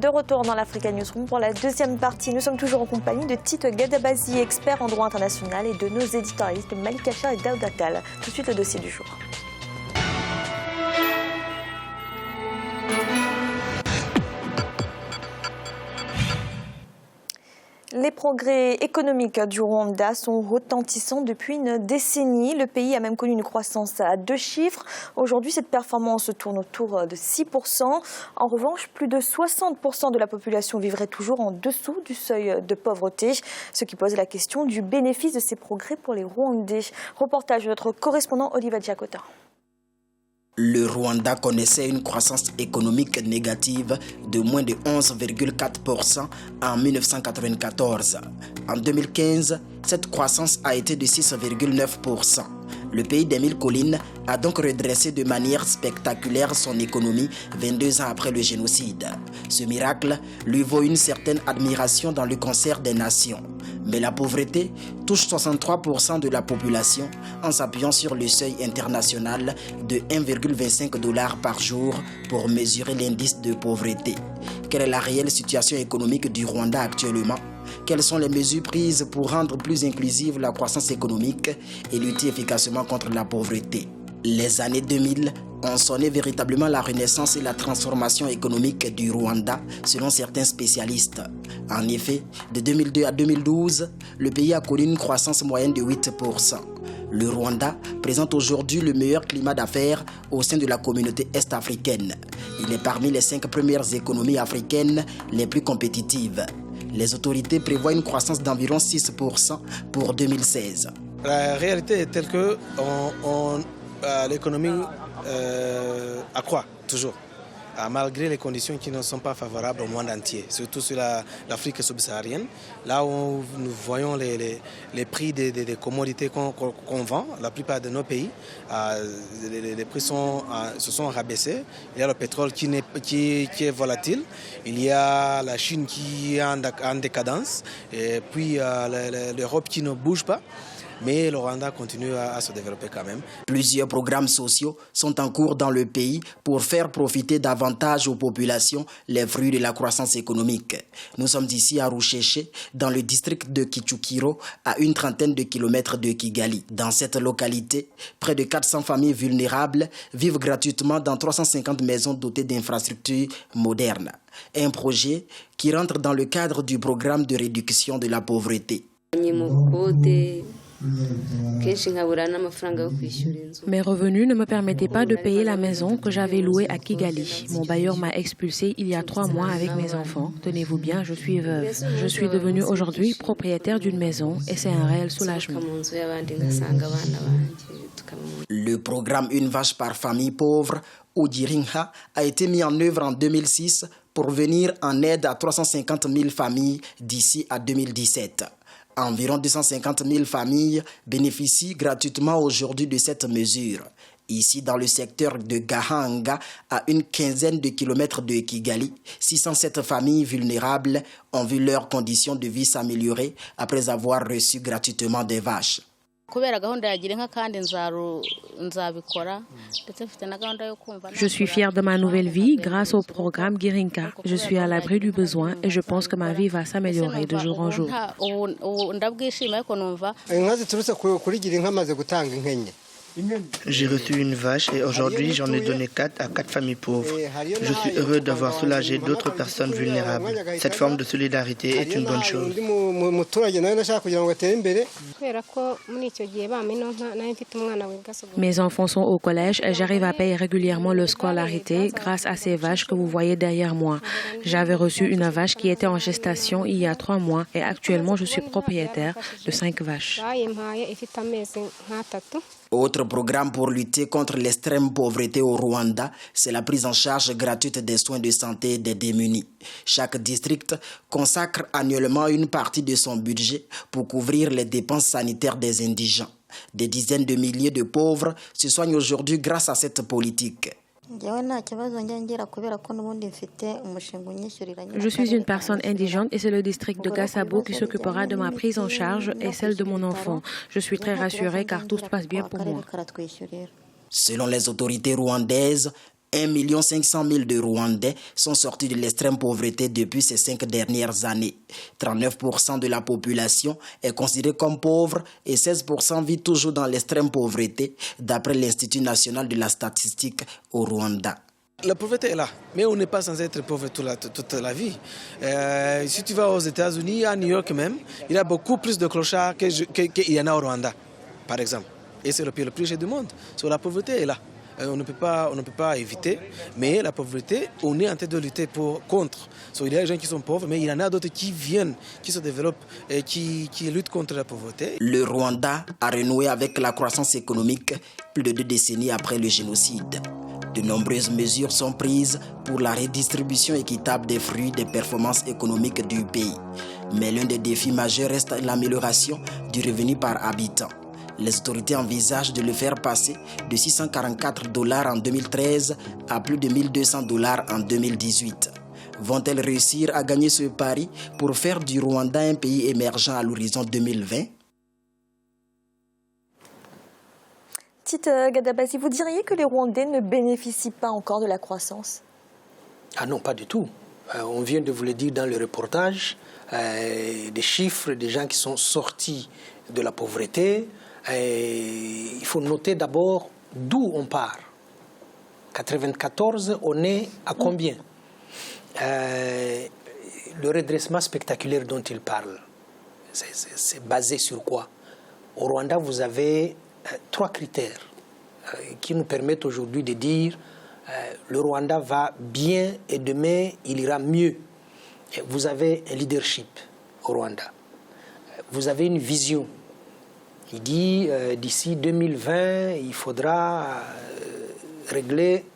de retour dans l'Africa Newsroom pour la deuxième partie. Nous sommes toujours en compagnie de Tite Gadabazi, expert en droit international, et de nos éditorialistes Malik Achar et Daoud Attal. Tout de suite, le dossier du jour. Les progrès économiques du Rwanda sont retentissants depuis une décennie. Le pays a même connu une croissance à 2 chiffres. Aujourd'hui, cette performance tourne autour de 6%. En revanche, plus de 60% de la population vivrait toujours en dessous du seuil de pauvreté, ce qui pose la question du bénéfice de ces progrès pour les Rwandais. Reportage de notre correspondant Oliva Diakota. Le Rwanda connaissait une croissance économique négative de moins de 11,4% en 1994. En 2015, cette croissance a été de 6,9%. Le pays des 1000 collines a donc redressé de manière spectaculaire son économie 22 ans après le génocide. Ce miracle lui vaut une certaine admiration dans le concert des nations. Mais la pauvreté touche 63% de la population en s'appuyant sur le seuil international de 1,25 $ par jour pour mesurer l'indice de pauvreté. Quelle est la réelle situation économique du Rwanda actuellement ? Quelles sont les mesures prises pour rendre plus inclusive la croissance économique et lutter efficacement contre la pauvreté ? Les années 2000 ont sonné véritablement la renaissance et la transformation économique du Rwanda, selon certains spécialistes. En effet, de 2002 à 2012, le pays a connu une croissance moyenne de 8%. Le Rwanda présente aujourd'hui le meilleur climat d'affaires au sein de la communauté est-africaine. Il est parmi les 5 premières économies africaines les plus compétitives. Les autorités prévoient une croissance d'environ 6% pour 2016. La réalité est telle que l'économie accroît toujours, malgré les conditions qui ne sont pas favorables au monde entier, surtout sur l'Afrique subsaharienne, là où nous voyons les prix des commodités qu'on vend, la plupart de nos pays, les prix se sont rabaissés. Il y a le pétrole qui est volatile, il y a la Chine qui est en décadence, et puis l'Europe qui ne bouge pas. Mais le Rwanda continue à se développer quand même. Plusieurs programmes sociaux sont en cours dans le pays pour faire profiter davantage aux populations les fruits de la croissance économique. Nous sommes ici à Rusheshe, dans le district de Kichukiro, à une trentaine de kilomètres de Kigali. Dans cette localité, près de 400 familles vulnérables vivent gratuitement dans 350 maisons dotées d'infrastructures modernes. Un projet qui rentre dans le cadre du programme de réduction de la pauvreté. Mes revenus ne me permettaient pas de payer la maison que j'avais louée à Kigali. Mon bailleur m'a expulsée il y a 3 mois avec mes enfants. Tenez-vous bien, je suis veuve. Je suis devenue aujourd'hui propriétaire d'une maison et c'est un réel soulagement. Le programme Une vache par famille pauvre, ou Girinka, a été mis en œuvre en 2006 pour venir en aide à 350 000 familles d'ici à 2017. Environ 250 000 familles bénéficient gratuitement aujourd'hui de cette mesure. Ici, dans le secteur de Gahanga, à une quinzaine de kilomètres de Kigali, 607 familles vulnérables ont vu leurs conditions de vie s'améliorer après avoir reçu gratuitement des vaches. Je suis fière de ma nouvelle vie grâce au programme Girinka. Je suis à l'abri du besoin et je pense que ma vie va s'améliorer de jour en jour. J'ai reçu une vache et aujourd'hui j'en ai donné 4 à 4 familles pauvres. Je suis heureux d'avoir soulagé d'autres personnes vulnérables. Cette forme de solidarité est une bonne chose. Mes enfants sont au collège et j'arrive à payer régulièrement leur scolarité grâce à ces vaches que vous voyez derrière moi. J'avais reçu une vache qui était en gestation il y a 3 mois et actuellement je suis propriétaire de 5 vaches. Autre programme pour lutter contre l'extrême pauvreté au Rwanda, c'est la prise en charge gratuite des soins de santé des démunis. Chaque district consacre annuellement une partie de son budget pour couvrir les dépenses sanitaires des indigents. Des dizaines de milliers de pauvres se soignent aujourd'hui grâce à cette politique. Je suis une personne indigente et c'est le district de Gasabo qui s'occupera de ma prise en charge et celle de mon enfant. Je suis très rassurée car tout se passe bien pour moi. Selon les autorités rwandaises, 1 500 000 de Rwandais sont sortis de l'extrême pauvreté depuis ces 5 dernières années. 39% de la population est considérée comme pauvre et 16% vit toujours dans l'extrême pauvreté, d'après l'Institut national de la statistique au Rwanda. La pauvreté est là, mais on n'est pas censé être pauvre toute la vie. Si tu vas aux États-Unis, à New York même, il y a beaucoup plus de clochards qu'il y en a au Rwanda, par exemple. Et c'est le pays le plus riche du monde. So, la pauvreté est là. On ne peut pas éviter, mais la pauvreté, on est en train de lutter contre. So, il y a des gens qui sont pauvres, mais il y en a d'autres qui viennent, qui se développent et qui luttent contre la pauvreté. Le Rwanda a renoué avec la croissance économique plus de 2 décennies après le génocide. De nombreuses mesures sont prises pour la redistribution équitable des fruits des performances économiques du pays. Mais l'un des défis majeurs reste l'amélioration du revenu par habitant. Les autorités envisagent de le faire passer de $644 en 2013 à plus de $1 200 en 2018. Vont-elles réussir à gagner ce pari pour faire du Rwanda un pays émergent à l'horizon 2020? Tite Gadabazi, vous diriez que les Rwandais ne bénéficient pas encore de la croissance? Ah non, pas du tout. On vient de vous le dire dans le reportage, des chiffres des gens qui sont sortis de la pauvreté. Il faut noter d'abord d'où on part. 94, on est à combien? Le redressement spectaculaire dont il parle, c'est basé sur quoi? Au Rwanda, vous avez 3 critères qui nous permettent aujourd'hui de dire le Rwanda va bien et demain il ira mieux. Vous avez un leadership au Rwanda. Vous avez une vision. Il dit d'ici 2020, il faudra régler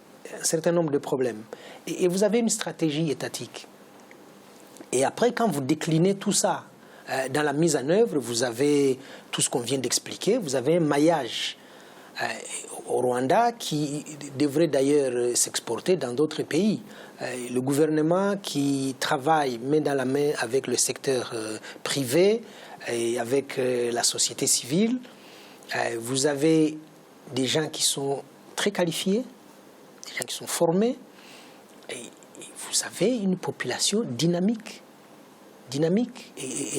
un certain nombre de problèmes. Et vous avez une stratégie étatique. Et après, quand vous déclinez tout ça dans la mise en œuvre, vous avez tout ce qu'on vient d'expliquer. Vous avez un maillage au Rwanda qui devrait d'ailleurs s'exporter dans d'autres pays. Le gouvernement qui travaille main dans la main avec le secteur privé et avec la société civile. Vous avez des gens qui sont très qualifiés, des gens qui sont formés. Et vous avez une population dynamique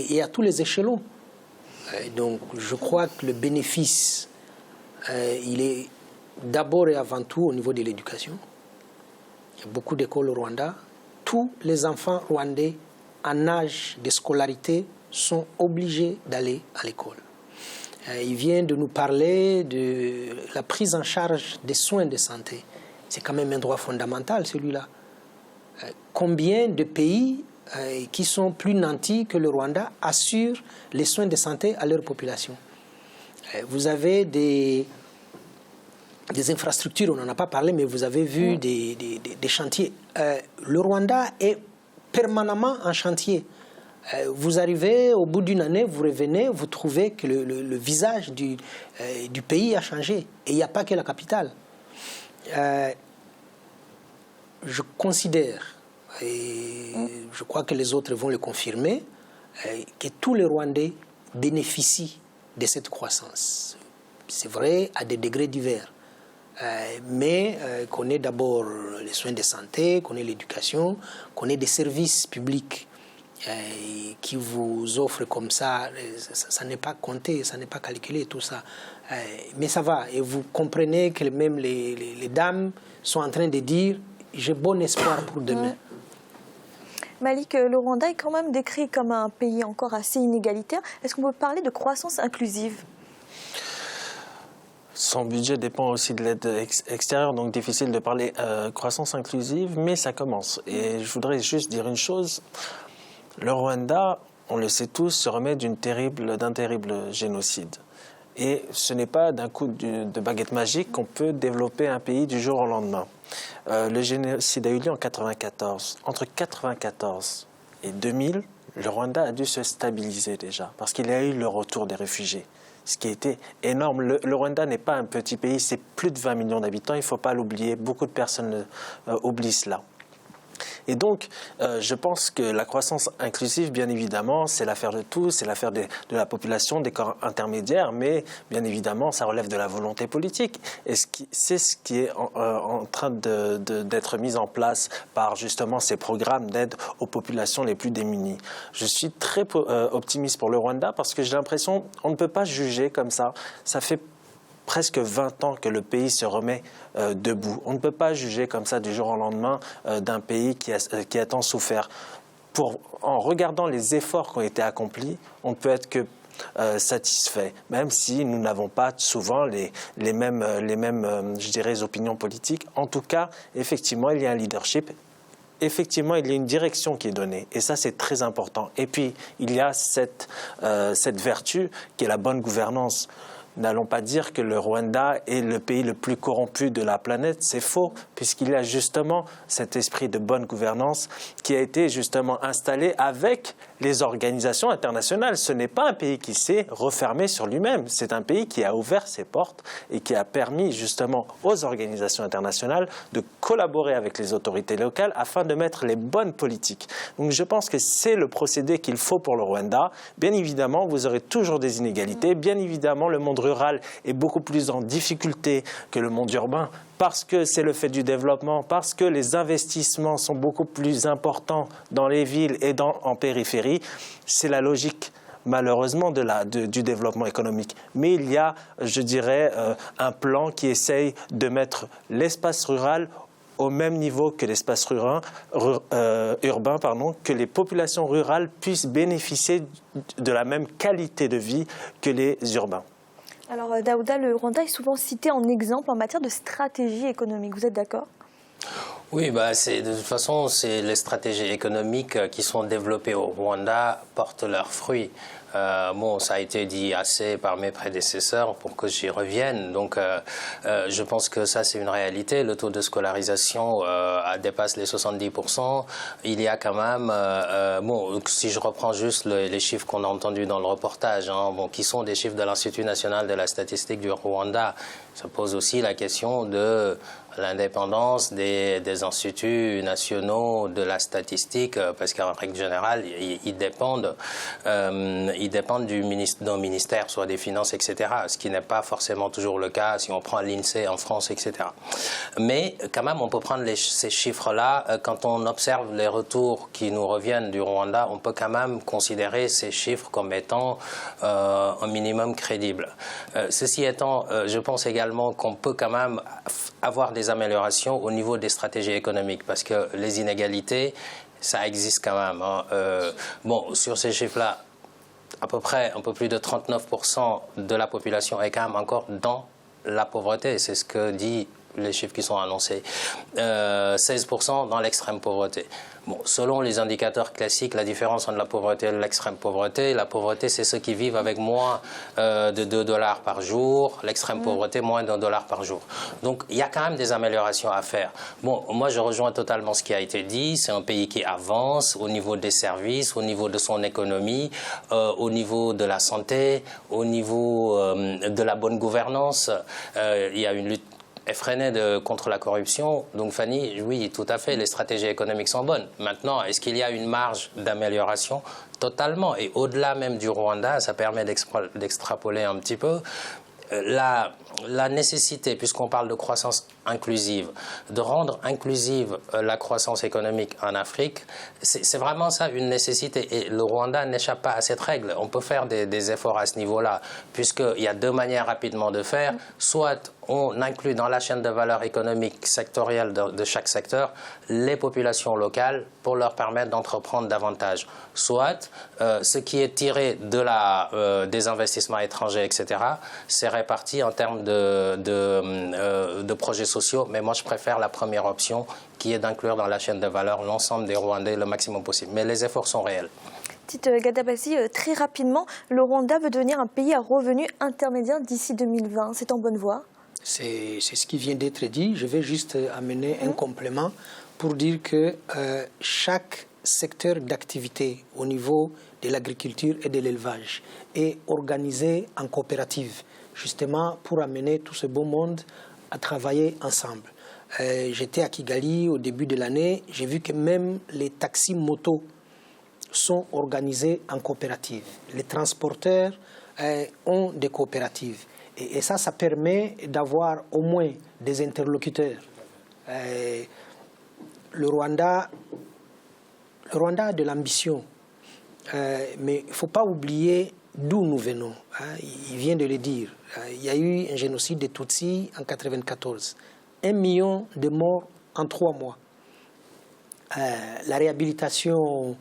et à tous les échelons. Donc je crois que le bénéfice, il est d'abord et avant tout au niveau de l'éducation. Il y a beaucoup d'écoles au Rwanda. Tous les enfants rwandais en âge de scolarité sont obligés d'aller à l'école. Il vient de nous parler de la prise en charge des soins de santé. C'est quand même un droit fondamental, celui-là. Combien de pays qui sont plus nantis que le Rwanda assurent les soins de santé à leur population? Vous avez des infrastructures, on n'en a pas parlé, mais vous avez vu des chantiers. Le Rwanda est permanemment en chantier. Vous arrivez, au bout d'une année, vous revenez, vous trouvez que le visage du pays a changé. Et il n'y a pas que la capitale. Je considère, et je crois que les autres vont le confirmer, que tous les Rwandais bénéficient de cette croissance. C'est vrai, à des degrés divers. Mais qu'on ait d'abord les soins de santé, qu'on ait l'éducation, qu'on ait des services publics qui vous offrent comme ça n'est pas compté, ça n'est pas calculé, tout ça. Mais ça va, et vous comprenez que même les dames sont en train de dire « j'ai bon espoir pour demain ». Malik, le Rwanda est quand même décrit comme un pays encore assez inégalitaire. Est-ce qu'on peut parler de croissance inclusive? Son budget dépend aussi de l'aide extérieure, donc difficile de parler croissance inclusive, mais ça commence. Et je voudrais juste dire une chose. Le Rwanda, on le sait tous, se remet d'un terrible génocide. Et ce n'est pas d'un coup de baguette magique qu'on peut développer un pays du jour au lendemain. Le génocide a eu lieu en 1994. Entre 1994 et 2000, le Rwanda a dû se stabiliser déjà, parce qu'il y a eu le retour des réfugiés, ce qui a été énorme. Le Rwanda n'est pas un petit pays, c'est plus de 20 millions d'habitants, il ne faut pas l'oublier. Beaucoup de personnes oublient cela. Et donc, je pense que la croissance inclusive, bien évidemment, c'est l'affaire de tous, c'est l'affaire de la population, des corps intermédiaires, mais bien évidemment, ça relève de la volonté politique. Et c'est ce qui est en train d'être mis en place par justement ces programmes d'aide aux populations les plus démunies. Je suis très optimiste pour le Rwanda parce que j'ai l'impression qu'on ne peut pas juger comme ça. Ça fait presque 20 ans que le pays se remet debout. On ne peut pas juger comme ça du jour au lendemain d'un pays qui a tant souffert. En regardant les efforts qui ont été accomplis, on ne peut être que satisfait, même si nous n'avons pas souvent les mêmes je dirais, opinions politiques. En tout cas, effectivement, il y a un leadership. Effectivement, il y a une direction qui est donnée, et ça, c'est très important. Et puis, il y a cette vertu qui est la bonne gouvernance. N'allons pas dire que le Rwanda est le pays le plus corrompu de la planète, c'est faux, puisqu'il y a justement cet esprit de bonne gouvernance qui a été justement installé avec les organisations internationales. Ce n'est pas un pays qui s'est refermé sur lui-même, c'est un pays qui a ouvert ses portes et qui a permis justement aux organisations internationales de collaborer avec les autorités locales afin de mettre les bonnes politiques. Donc je pense que c'est le procédé qu'il faut pour le Rwanda. Bien évidemment, vous aurez toujours des inégalités, bien évidemment, le monde rural est beaucoup plus en difficulté que le monde urbain parce que c'est le fait du développement, parce que les investissements sont beaucoup plus importants dans les villes et en périphérie. C'est la logique, malheureusement, du développement économique. Mais il y a, je dirais, un plan qui essaye de mettre l'espace rural au même niveau que l'espace urbain, que les populations rurales puissent bénéficier de la même qualité de vie que les urbains. Alors Daouda, le Rwanda est souvent cité en exemple en matière de stratégie économique. Vous êtes d'accord ? Oui, de toute façon, les stratégies économiques qui sont développées au Rwanda portent leurs fruits. Ça a été dit assez par mes prédécesseurs pour que j'y revienne. Donc, je pense que ça, c'est une réalité. Le taux de scolarisation dépasse les 70%. Il y a quand même, si je reprends juste les chiffres qu'on a entendus dans le reportage, qui sont des chiffres de l'Institut national de la statistique du Rwanda, ça pose aussi la question de l'indépendance des instituts nationaux de la statistique, parce qu'en règle générale, ils dépendent d'un ministère, soit des finances, etc., ce qui n'est pas forcément toujours le cas si on prend l'INSEE en France, etc. Mais quand même, on peut prendre ces chiffres-là, quand on observe les retours qui nous reviennent du Rwanda, on peut quand même considérer ces chiffres comme étant un minimum crédible. Ceci étant, je pense également qu'on peut quand même avoir des améliorations au niveau des stratégies économiques, parce que les inégalités, ça existe quand même. Sur ces chiffres-là, à peu près un peu plus de 39% de la population est quand même encore dans la pauvreté. C'est ce que disent les chiffres qui sont annoncés. 16% dans l'extrême pauvreté. Selon les indicateurs classiques, la différence entre la pauvreté et l'extrême pauvreté, la pauvreté, c'est ceux qui vivent avec moins de $2 par jour, l'extrême pauvreté, moins d'$1 par jour. Donc, il y a quand même des améliorations à faire. Moi, je rejoins totalement ce qui a été dit. C'est un pays qui avance au niveau des services, au niveau de son économie, au niveau de la santé, au niveau de la bonne gouvernance. Il y a une lutte effrénée contre la corruption. Donc Fanny, oui, tout à fait, les stratégies économiques sont bonnes. Maintenant, est-ce qu'il y a une marge d'amélioration ? Totalement. Et au-delà même du Rwanda, ça permet d'extrapoler un petit peu la nécessité, puisqu'on parle de croissance inclusive, de rendre inclusive la croissance économique en Afrique, c'est vraiment ça une nécessité. Et le Rwanda n'échappe pas à cette règle. On peut faire des efforts à ce niveau-là, puisqu'il y a deux manières rapidement de faire. Soit on inclut dans la chaîne de valeur économique sectorielle de chaque secteur les populations locales pour leur permettre d'entreprendre davantage. Soit ce qui est tiré des investissements étrangers, etc., c'est réparti en termes de projets sociaux, mais moi je préfère la première option qui est d'inclure dans la chaîne de valeur l'ensemble des Rwandais le maximum possible. Mais les efforts sont réels. Petite Gadabasi, très rapidement, le Rwanda veut devenir un pays à revenu intermédiaire d'ici 2020. C'est en bonne voie ? C'est ce qui vient d'être dit. Je vais juste amener un complément pour dire que chaque secteur d'activité au niveau de l'agriculture et de l'élevage est organisé en coopérative, justement pour amener tout ce beau monde à travailler ensemble. J'étais à Kigali au début de l'année, j'ai vu que même les taxis motos sont organisés en coopérative. Les transporteurs ont des coopératives. Et ça permet d'avoir au moins des interlocuteurs. Le Rwanda a de l'ambition, mais il ne faut pas oublier d'où nous venons. Il vient de le dire. Il y a eu un génocide des Tutsis en 1994. 1 million de morts en 3 mois. La réhabilitation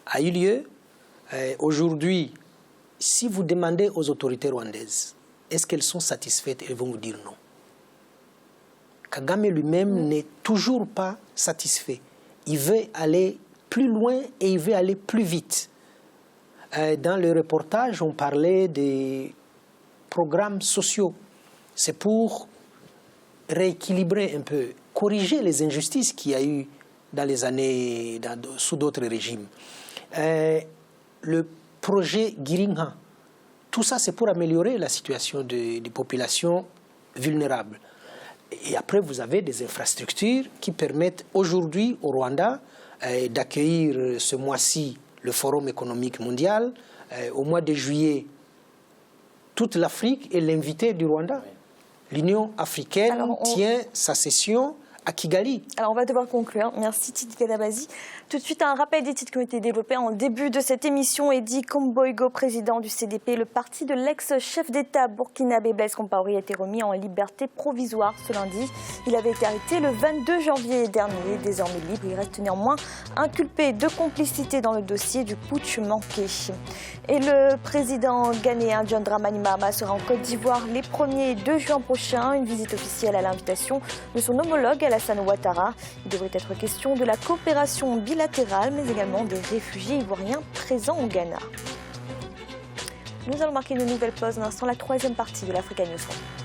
a eu lieu. Aujourd'hui, si vous demandez aux autorités rwandaises, est-ce qu'elles sont satisfaites, elles vont vous dire non. Kagame lui-même n'est toujours pas satisfait. Il veut aller plus loin et il veut aller plus vite. Dans le reportage, on parlait des programmes sociaux. C'est pour rééquilibrer un peu, corriger les injustices qu'il y a eu dans les années sous d'autres régimes. Le projet Girinka, tout ça c'est pour améliorer la situation des populations vulnérables. Et après vous avez des infrastructures qui permettent aujourd'hui au Rwanda d'accueillir ce mois-ci le Forum économique mondial. Au mois de juillet, toute l'Afrique est l'invité du Rwanda. L'Union africaine tient sa session à Kigali. Alors on va devoir conclure. Merci Titi Kadabazi. Tout de suite un rappel des titres qui ont été développés en début de cette émission. Edi Komboigo, président du CDP, le parti de l'ex-chef d'État burkinabé Blaise Compaoré a été remis en liberté provisoire ce lundi. Il avait été arrêté le 22 janvier dernier. Désormais libre, il reste néanmoins inculpé de complicité dans le dossier du putsch manqué. Et le président ghanéen John Dramani Mahama sera en Côte d'Ivoire les 1er et 2 juin prochains. Une visite officielle à l'invitation de son homologue Alassane Ouattara. Il devrait être question de la coopération bilatérale, mais également des réfugiés ivoiriens présents au Ghana. Nous allons marquer une nouvelle pause. Un instant, la 3e partie de l'Africa News.